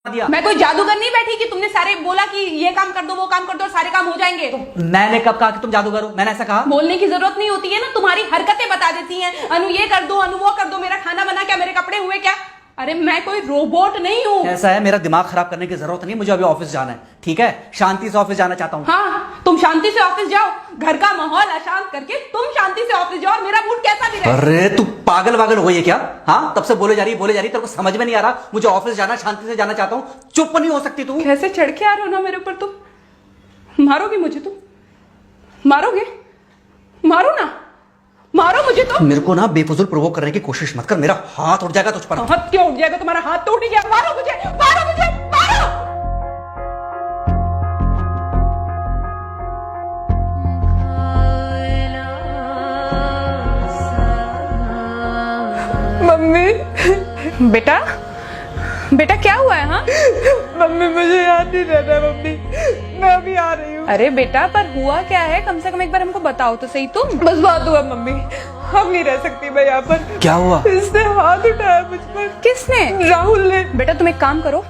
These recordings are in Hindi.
दिया। मैं कोई जादूगर नहीं बैठी कि तुमने सारे बोला कि ये काम कर दो वो काम कर दो और सारे काम हो जाएंगे। मैंने कब कहा कि तुम जादूगर हो? मैंने ऐसा कहा? बोलने की जरूरत नहीं होती है ना, तुम्हारी हरकतें बता देती हैं। अनु ये कर दो, अनु वो कर दो, मेरा खाना बना क्या, मेरे कपड़े हुए क्या। अरे मैं कोई रोबोट नहीं हूँ। ऐसा है, मेरा दिमाग खराब करने की जरूरत नहीं, मुझे अभी ऑफिस जाना है। ठीक है, शांति से ऑफिस जाना चाहता हूँ। हाँ, तुम शांति से ऑफिस जाओ, घर का माहौल अशांत करके तुम शांति से ऑफिस जाओ और मेरा मूड कैसा भी रहे। अरे तू पागल वागल हो गई है क्या? हाँ, तब से बोले जा रही तेरे को समझ में नहीं आ रहा। मुझे ऑफिस जाना, शांति से जाना चाहता हूँ। चुप नहीं हो सकती तू? कैसे चढ़ के आ रहे हो ना मेरे ऊपर तुम। मारोगे मुझे? तुम मारोगे? मारो ना, मारो मुझे। तो मेरे को ना बेफजूल प्रोवोक करने की कोशिश मत कर, मेरा हाथ उठ जाएगा तुझ पर। हाथ क्यों उठ जाएगा? तुम्हारा हाथ तो उठ गया। मारो मुझे, मारो मुझे, मारो। मम्मी। बेटा, बेटा क्या हुआ है? हाँ मम्मी मुझे याद नहीं रहता मम्मी, मैं अभी आ रही हूँ। अरे बेटा, पर हुआ क्या है? कम से कम एक बार हमको बताओ तो सही। तुम बस बात हुआ मम्मी, हम नहीं रह सकती मैं यहाँ पर। क्या हुआ? इसने हाथ उठाया मुझ पर। किसने? राहुल ने। बेटा तुम एक काम करो,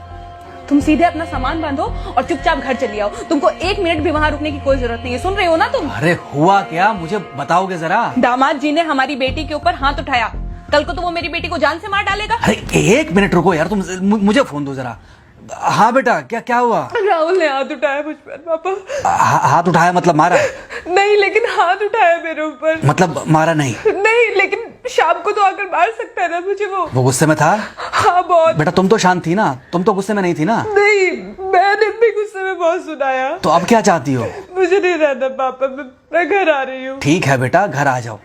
तुम सीधे अपना सामान बांधो और चुपचाप घर चली आओ। तुमको एक मिनट भी वहाँ रुकने की कोई जरूरत नहीं है। सुन रहे हो ना तुम? अरे हुआ क्या, मुझे बताओगे जरा? दामाद जी ने हमारी बेटी के ऊपर हाथ उठाया। कल को तो वो मेरी बेटी को जान से मार डालेगा। अरे एक मिनट रुको यार, तुम मुझे फोन दो जरा। हाँ बेटा, क्या हुआ? राहुल ने हाथ उठाया मुझ पर पापा। हाथ उठाया मतलब मारा? नहीं, लेकिन हाथ उठाया मेरे ऊपर। मतलब मारा नहीं? नहीं, लेकिन शाम को तो आकर मार सकता है ना मुझे वो गुस्से में था? हाँ बहुत। बेटा तुम तो शांत थी ना, तुम तो गुस्से में नहीं थी ना? नहीं, मैंने भी गुस्से में बहुत सुनाया। तो अब क्या चाहती हो? मुझे नहीं रहना पापा, मैं घर आ रही हूँ। ठीक है बेटा, घर आ जाओ,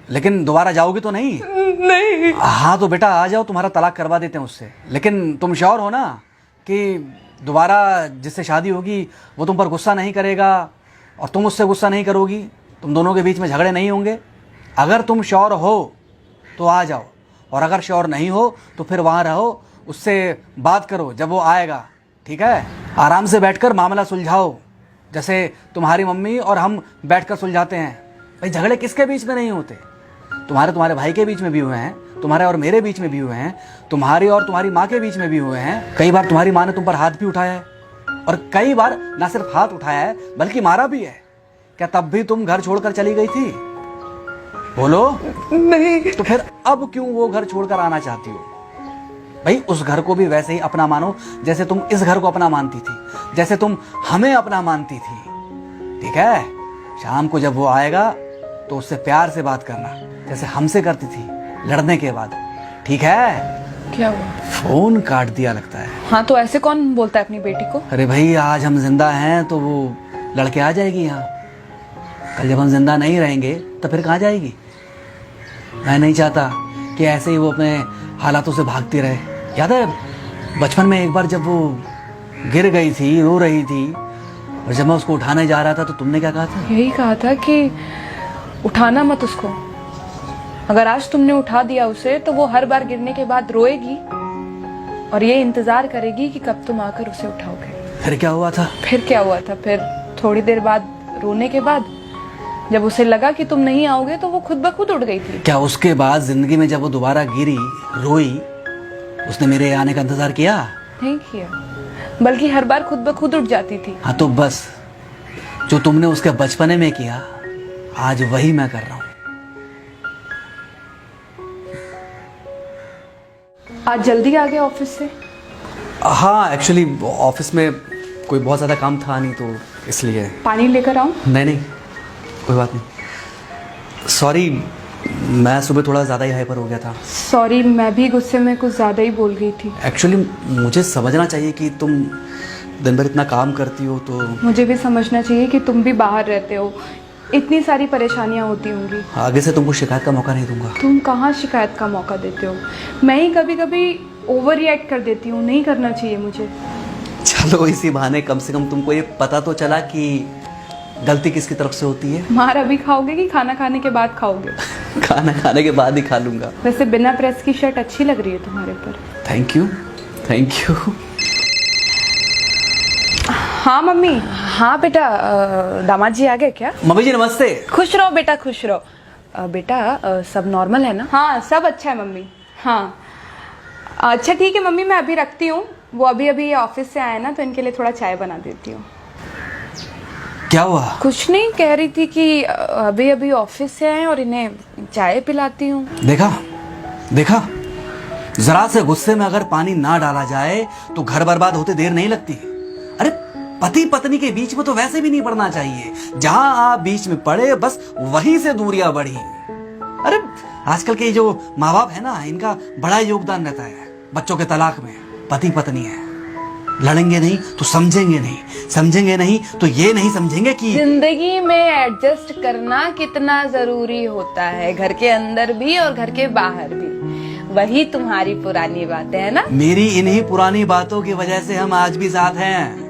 लेकिन दोबारा जाओगी तो नहीं? नहीं। हाँ तो बेटा आ जाओ, तुम्हारा तलाक करवा देते हैं उससे। लेकिन तुम श्योर हो ना कि दोबारा जिससे शादी होगी वो तुम पर गुस्सा नहीं करेगा और तुम उससे गुस्सा नहीं करोगी, तुम दोनों के बीच में झगड़े नहीं होंगे? अगर तुम श्योर हो तो आ जाओ, और अगर श्योर नहीं हो तो फिर वहाँ रहो, उससे बात करो जब वो आएगा। ठीक है, आराम से बैठकर मामला सुलझाओ, जैसे तुम्हारी मम्मी और हम बैठकर सुलझाते हैं। भाई झगड़े किसके बीच में नहीं होते? तुम्हारे भाई के बीच में भी हुए हैं, तुम्हारे और मेरे बीच में भी हुए हैं, तुम्हारी और तुम्हारी माँ के बीच में भी हुए हैं। कई बार तुम्हारी माँ ने तुम पर हाथ भी उठाया है, और कई बार ना सिर्फ हाथ उठाया है बल्कि मारा भी है। क्या तब भी तुम घर छोड़कर चली गई थी? बोलो। नहीं। तो फिर अब क्यों वो घर छोड़कर आना चाहती हो? भाई उस घर को भी वैसे ही अपना मानो जैसे तुम इस घर को अपना मानती थी, जैसे तुम हमें अपना मानती थी। ठीक है, शाम को जब वो आएगा तो उससे प्यार से बात करना, जैसे हमसे करती थी लड़ने के बाद। ठीक है? क्या हुआ? फोन काट दिया लगता है। हाँ तो ऐसे कौन बोलता है अपनी बेटी को? अरे भाई आज हम जिंदा हैं तो वो लड़के आ जाएगी यहाँ, कल जब हम जिंदा नहीं रहेंगे तो फिर कहाँ जाएगी? मैं नहीं चाहता कि ऐसे ही वो अपने हालातों से भागती रहे। याद है बचपन में एक बार जब वो गिर गई थी, रो रही थी, और जब मैं उसको उठाने जा रहा था तो तुमने क्या कहा था? यही कहा था कि उठाना मत उसको। अगर आज तुमने उठा दिया उसे तो वो हर बार गिरने के बाद रोएगी और ये इंतजार करेगी कि कब तुम आकर उसे उठाओगे। फिर क्या हुआ था? फिर क्या हुआ था? फिर थोड़ी देर बाद रोने के बाद जब उसे लगा कि तुम नहीं आओगे तो वो खुद ब खुद उठ गई थी। क्या उसके बाद जिंदगी में जब वो दोबारा गिरी, रोई, उसने मेरे आने का इंतजार किया? नहीं किया, बल्कि हर बार खुद ब खुद उठ जाती थी। हाँ तो बस जो तुमने उसके बचपने में किया आज वही मैं कर रहा हूँ। आज जल्दी आ गए ऑफिस से? हाँ एक्चुअली ऑफिस में कोई बहुत ज़्यादा काम था नहीं तो इसलिए। पानी लेकर आऊं? नहीं कोई बात नहीं, सॉरी, मैं सुबह थोड़ा ज़्यादा ही हाइपर हो गया था। सॉरी, मैं भी गुस्से में कुछ ज़्यादा ही बोल गई थी। एक्चुअली मुझे समझना चाहिए कि तुम दिन भर इतना काम करती हो तो। मुझे भी समझना चाहिए कि तुम भी बाहर रहते हो, इतनी सारी परेशानियां होती होंगी। आगे से तुमको शिकायत का मौका नहीं दूंगा। तुम कहाँ शिकायत का मौका देते हो? मैं ही कभी कभी ओवर रिएक्ट कर देती हूँ, नहीं करना चाहिए मुझे। चलो इसी बहाने कम से कम तुमको ये पता तो चला कि गलती किसकी तरफ से होती है। मार अभी खाओगे कि खाना खाने के बाद खाओगे? खाना खाने के बाद ही खा लूंगा। वैसे बिना प्रेस की शर्ट अच्छी लग रही है तुम्हारे पर। Thank you. हाँ मम्मी। हाँ बेटा, दामाद जी आ गए क्या? मम्मी जी नमस्ते। खुश रहो बेटा, खुश रहो। बेटा सब नॉर्मल है ना? हाँ सब अच्छा है मम्मी। हाँ अच्छा ठीक है मम्मी, मैं अभी रखती हूँ, वो अभी अभी ऑफिस से आए ना, तो इनके लिए थोड़ा चाय बना देती हूँ। क्या हुआ? कुछ नहीं, कह रही थी कि अभी अभी ऑफिस से आए और इन्हें चाय पिलाती हूँ। देखा देखा, जरा से गुस्से में अगर पानी ना डाला जाए तो घर बर्बाद होते देर नहीं लगती। अरे पति पत्नी के बीच में तो वैसे भी नहीं पड़ना चाहिए, जहां आप बीच में पड़े बस वहीं से दूरियां बढ़ी। अरे आजकल के जो माँ बाप है ना, इनका बड़ा योगदान रहता है बच्चों के तलाक में। पति पत्नी है, लड़ेंगे नहीं तो समझेंगे नहीं, समझेंगे नहीं तो ये नहीं समझेंगे कि जिंदगी में एडजस्ट करना कितना जरूरी होता है, घर के अंदर भी और घर के बाहर भी। वही तुम्हारी पुरानी बातें है ना। मेरी इन्हीं पुरानी बातों की वजह से हम आज भी साथ हैं।